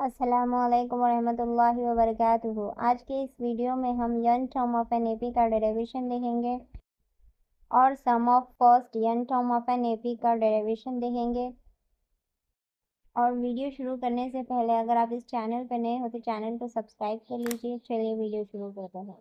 अस्सलामुअलैकुम वरहमतुल्लाहि वबरकातुहू। आज के इस वीडियो में हम n term of an AP का डेरिवेशन देखेंगे और sum of first n term of an AP का डेरिवेशन देखेंगे। और वीडियो शुरू करने से पहले अगर आप इस चैनल पर नए हो तो चैनल को सब्सक्राइब कर लीजिए। चलिए वीडियो शुरू करते हैं।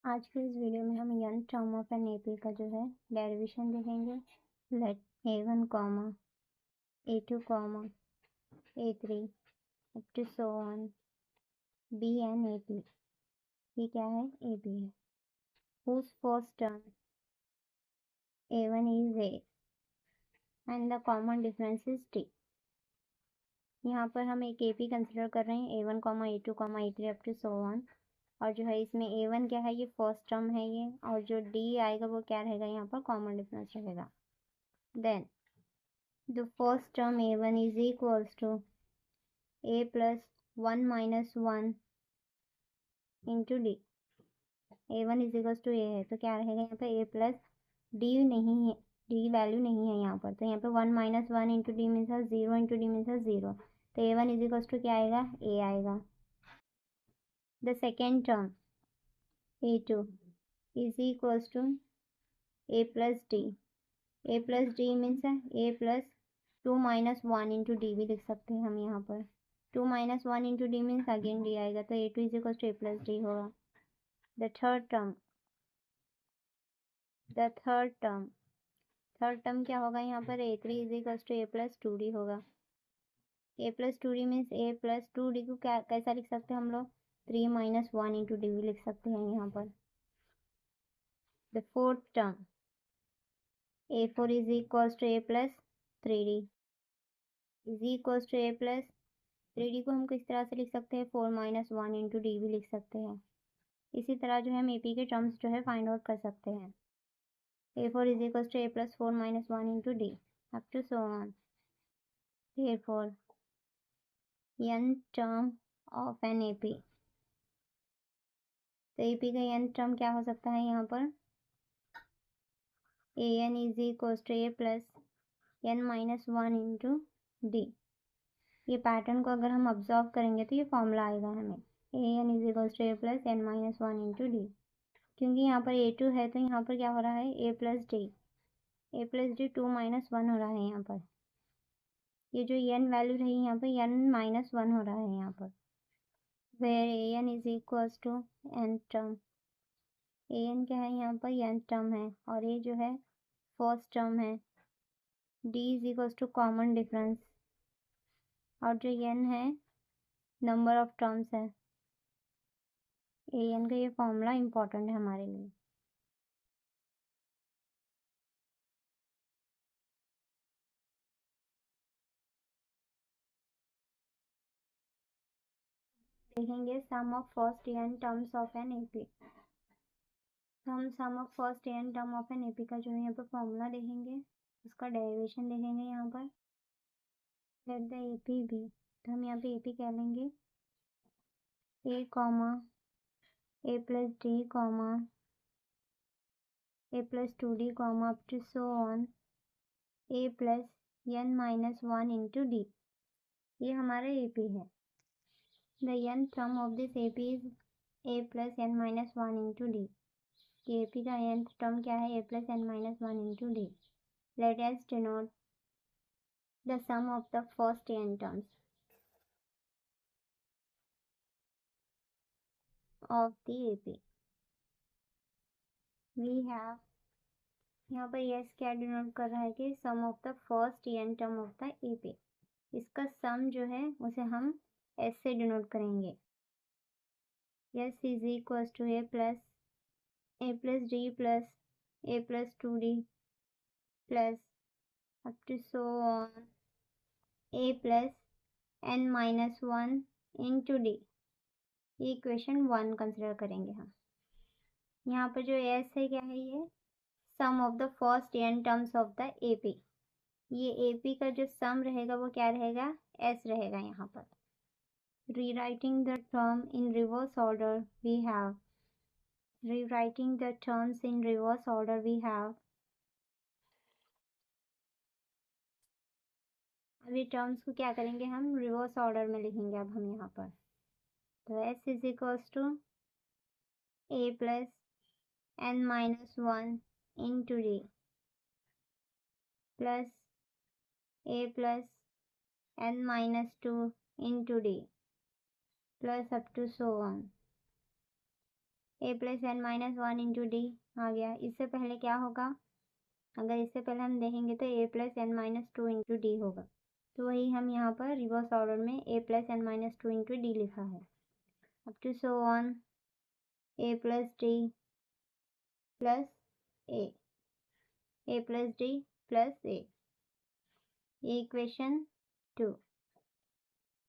आज के इस वीडियो में हम n term of an AP का जो है डेरिवेशन देखेंगे। Let A1, A2, A3 up to so on B and AP। ये क्या है? AP है। Whose first term A1 is A and the common difference is T। यहाँ पर हम एक AP कंसिडर कर रहे हैं A1, A2, A3 up to so on। और जो है इसमें A1 क्या है? ये फर्स्ट टर्म है ये। और जो D आएगा वो क्या रहेगा? यहाँ पर कॉमन डिफरेंस रहेगा। Then the first term A1 is equals to A plus 1 minus 1 into D। A1 is equals to A है तो क्या रहेगा यहाँ पे? A plus D नहीं है, D वैल्यू नहीं है यहाँ पर, तो यहाँ पे 1 minus 1 into D means 0 into D means 0। तो A1 is equals to क्या आएगा? A आएगा। The second term A2 is equals to A plus D। A plus D means A plus 2 minus 1 into D भी लिख सकते हैं हम यहाँ पर। 2 minus 1 into D means again D आएगा, तो A2 is equals to A plus D होगा। द थर्ड टर्म क्या होगा यहाँ पर? A3 is equals to A plus 2D होगा। A plus 2D means A plus 2D को क्या कैसा लिख सकते हैं हम लोग? 3 minus 1 into D भी लिख सकते हैं यहाँ पर। The fourth term A4 is equals to A plus 3D is equals to A plus 3D को हम किस तरह से लिख सकते हैं? 4 minus 1 into D भी लिख सकते हैं। इसी तरह जो है हम AP के टर्म्स जो है फाइंड आउट कर सकते हैं। A4 is equals to A plus 4 minus 1 into D up to so on। Therefore n term of an AP। तो AP का n टर्म क्या हो सकता है यहाँ पर? AN is equals to A plus n minus 1 into D। ये pattern को अगर हम ऑब्जर्व करेंगे तो ये फॉर्मूला आएगा हमें। AN is equals to A plus n minus 1 into D। क्योंकि यहाँ पर A2 है तो यहाँ पर क्या हो रहा है? A plus D। A plus D 2 minus 1 हो रहा है यहाँ पर। ये जो n वैल्यू रही यहाँ पर n minus 1 हो रहा है यहाँ पर। where an is equals to n term. an क्या है यहाँ पर? n टर्म है और ये जो है फर्स्ट टर्म है। d is equals to common difference और जो n है नंबर ऑफ टर्म्स है। an का ये फॉर्मूला इम्पोर्टेंट है हमारे लिए। देखेंगे sum of first n terms of an AP. तो हम sum of first n term of an AP का जो है यहाँ पर फॉर्मूला देखेंगे, उसका डेरिवेशन देखेंगे यहाँ पर। लेट द एपी बी, तो हम यहाँ पे एपी कह लेंगे A comma A plus D comma A plus 2D comma up to so on A plus n minus 1 into D। ये हमारा AP है। The n term of this AP is A plus n minus 1 into D। ये AP का n term क्या है? A plus n minus 1 into D। Let us denote the sum of the first n terms of the AP। We have यहाँ पर yes क्या denote कर रहा है कि sum of the first n term of the AP। इसका सम जो है उसे हम एस से डिनोट करेंगे। S is equals to A plus D plus A plus 2D plus up to so on A plus n minus 1 into D। ये equation 1 consider करेंगे हम। यहाँ पर जो एस है क्या है? ये sum of the first n terms of the AP। ये AP का जो सम रहेगा वो क्या रहेगा? एस रहेगा यहाँ पर। Rewriting the term in reverse order we have rewriting the terms in reverse order we have अब पूरी टर्म्स को क्या करेंगे, हम रिवर्स ऑर्डर में लिखेंगे अब हम यहाँ पर। तो s is equals to a plus n minus 1 into D plus a plus n minus 2 into D plus up to so on. a plus n minus 1 into D आ गया। इससे पहले क्या होगा, अगर इससे पहले हम देखेंगे तो a plus n minus 2 into D होगा। तो वही हम यहाँ पर रिवर्स ऑर्डर में a plus n minus 2 into D लिखा है। Up to so on a plus D plus a plus D plus a। Equation 2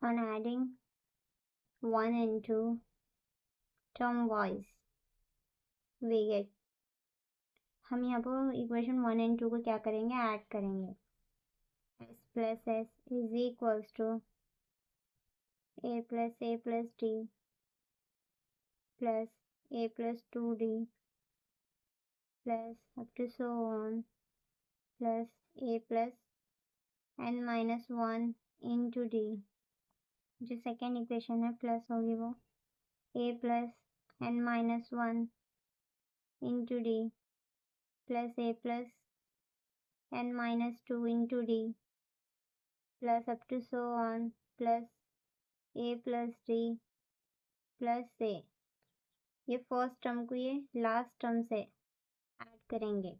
on adding 1 and 2 term wise we get, हम यहाँ पर इक्वेशन 1 and 2 को क्या करेंगे, add करेंगे। s plus s is equals to a plus d plus a plus 2d plus up to so on plus a plus n minus 1 into D. जो second equation है plus होगी वो a plus n minus 1 into D plus a plus n minus 2 into D plus up to so on plus a plus d plus a। ये first term को ये last term से add करेंगे।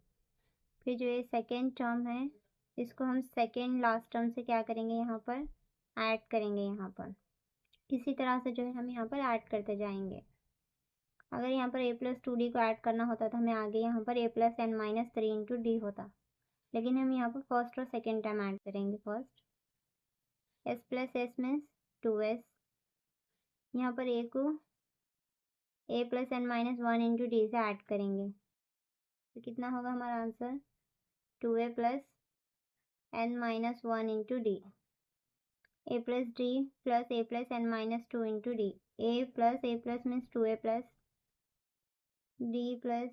फिर जो ये सेकेंड टर्म है इसको हम सेकेंड लास्ट टर्म से क्या करेंगे, यहाँ पर ऐड करेंगे। यहाँ पर इसी तरह से जो है हम यहाँ पर ऐड करते जाएंगे। अगर यहाँ पर a प्लस 2d को ऐड करना होता तो हमें आगे यहाँ पर a plus n minus 3 into D होता, लेकिन हम यहाँ पर फर्स्ट और सेकेंड टर्म ऐड करेंगे। First s plus s means 2s, यहाँ पर a को a plus n minus 1 into D से ऐड करेंगे। तो कितना होगा हमारा answer, 2a plus n minus 1 into D. a plus d plus a plus n minus 2 into D. a plus means 2a plus d प्लस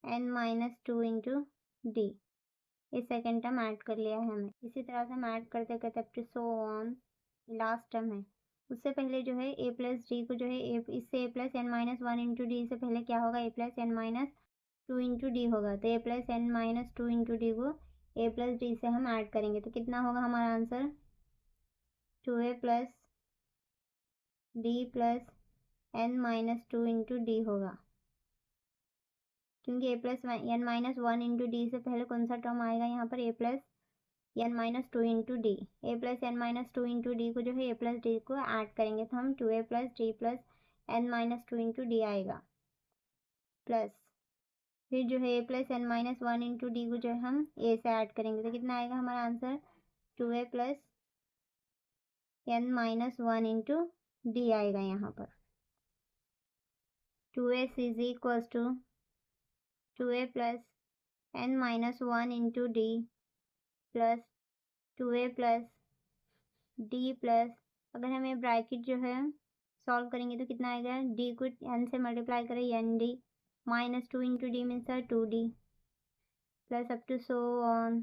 n minus 2 into D. इस second term add कर लिया है हमने। इसी तरह से हम ऐड करते करते up to so on last term है। उससे पहले जो है a प्लस डी को जो है इससे a plus n minus 1 into D से पहले क्या होगा, a plus n minus 2 into D होगा। तो a plus n minus 2 into D को a प्लस डी से हम ऐड करेंगे। तो कितना होगा हमारा answer, 2a plus D plus n minus 2 into D होगा, क्योंकि a plus n minus 1 into D से पहले कौन सा टर्म आएगा यहाँ पर, a plus n minus 2 into D. a plus n minus 2 into D को जो है a प्लस डी को ऐड करेंगे तो हम 2a plus D plus n minus 2 into D आएगा। प्लस फिर जो है a plus n minus 1 into D को जो है हम a से ऐड करेंगे। तो कितना आएगा हमारा answer, 2a plus n minus 1 into D आएगा। यहाँ पर 2s is equals to 2a plus n minus 1 into D plus 2a plus D plus, अगर हमें ब्रैकेट जो है सॉल्व करेंगे तो कितना आएगा, डी को n से मल्टीप्लाई करें n D minus 2 into d means 2d plus up to so on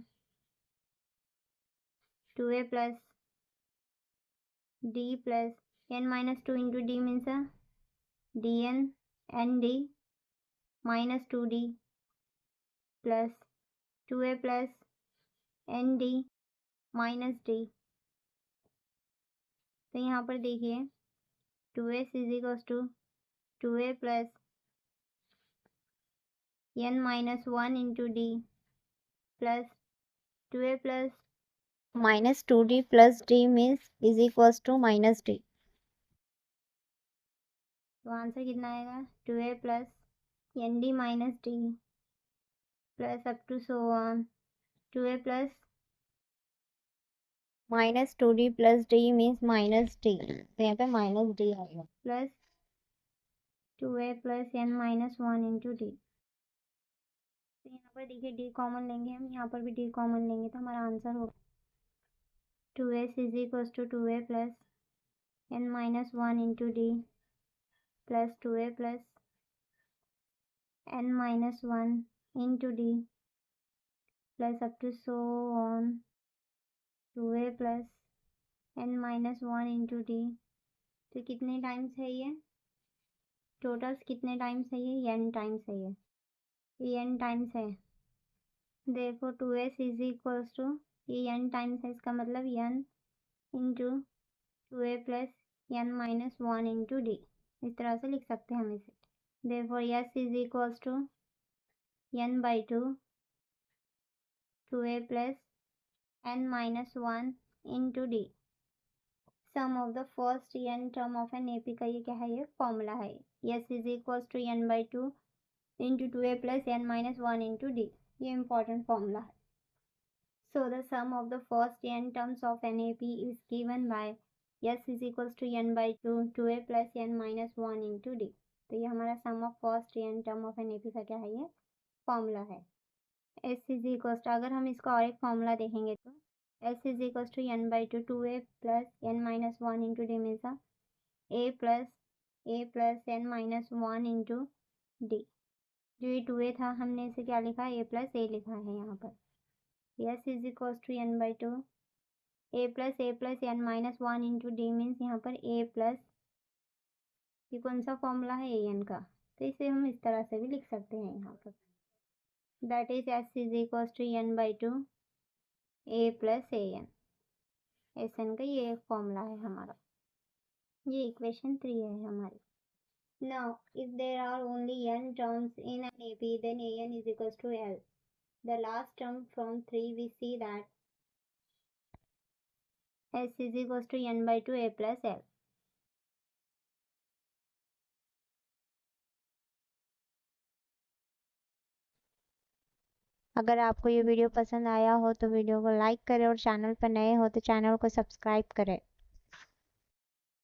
2a plus d प्लस n minus 2 into d means dn n D minus 2d plus 2a plus N D minus d. तो यहाँ पर देखिए 2s is equals to 2a plus n minus 1 into D plus 2a plus minus 2d plus d means is equals to minus d। तो answer कितना आएगा, 2a plus N D minus D plus up to so on 2a plus minus 2d plus d means minus d। तो यहाँ पे minus d आएगा plus 2a plus n minus 1 into D. तो यहाँ पर देखिए d कॉमन लेंगे हम, यहाँ पर भी d कॉमन लेंगे तो हमारा आंसर होगा 2s is equals to 2a plus n minus 1 into D plus 2a plus n minus 1 into D plus up to so on 2a plus n minus 1 into D. तो कितने times है ये, totals कितने times है ये, n times है ये n times है। therefore 2s is equals to, ये n टाइम्स है, इसका मतलब n into 2a plus n minus 1 into D. इस तरह से लिख सकते हैं हम इसे। therefore s is equals to n by 2 2a plus n minus 1 into D. Sum of the first n term of an AP का ये क्या है, ये फॉर्मूला है। s is equals to n by 2 into 2a plus n minus 1 into D. ये important formula है। So the sum of the first n terms of an AP is given by s is equals to n by 2 2a plus n minus 1 into d। तो ये हमारा sum of first n term of an AP का क्या है, ये formula है। s is equals to, अगर हम इसका और एक फॉर्मूला देखेंगे तो s is equals to n by 2 2a plus n minus 1 into d means a plus n minus 1 into d। जो ये 2a था हमने इसे क्या लिखा, a plus a लिखा है यहाँ पर। s is equals to n by 2 a plus n minus 1 into d means यहाँ पर a plus, ये कौन सा फॉर्मूला है, an का। तो इसे हम इस तरह से भी लिख सकते हैं यहाँ पर, that is s is equals to n by 2 a plus an। N का ये एक फॉर्मूला है हमारा, ये इक्वेशन 3 है हमारी। Now if there are only n terms in an AP then an is equals to l। The last term from 3 we see that s is equals to n by 2 a plus l। अगर आपको ये video पसंद आया हो तो video को like करें और चैनल पर नए हो तो चैनल को सब्सक्राइब करें।